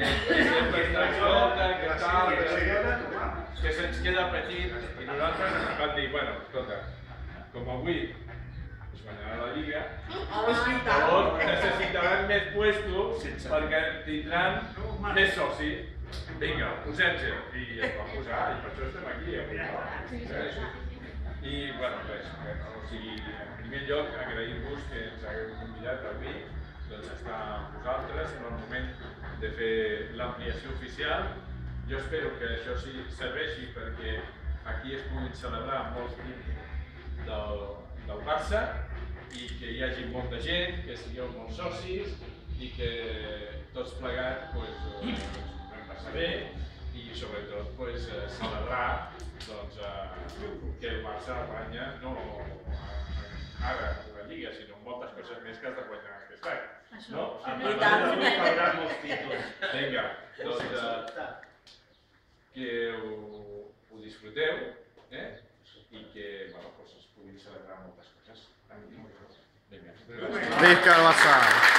sempre ens escolten, que tal, que se'ns queda petit i nosaltres vam dir, bueno, escolta, com avui es guanyarà la Lliga, llavors necessitaran més puestos perquè tindran més socis. Vinga, posem-se. I es va posar, i per això estem aquí avui. I, bueno, res, o sigui, en primer lloc, agrair-vos que ens hagueu convidat avui doncs estar amb vosaltres en el moment de fer l'ampliació oficial. Jo espero que això sí serveixi perquè aquí es puguin celebrar molts equips del Barça i que hi hagi molta gent, que sigueu molts socis i que tots plegats passar bé i sobretot celebrar que el Barça guanya no ara la Lliga, sinó moltes coses més que has de guanyar aquest any. No? I tant! Molts títols. Vinga, doncs que ho disfruteu i que es puguin celebrar moltes coses. Vinga. Visca el Barça!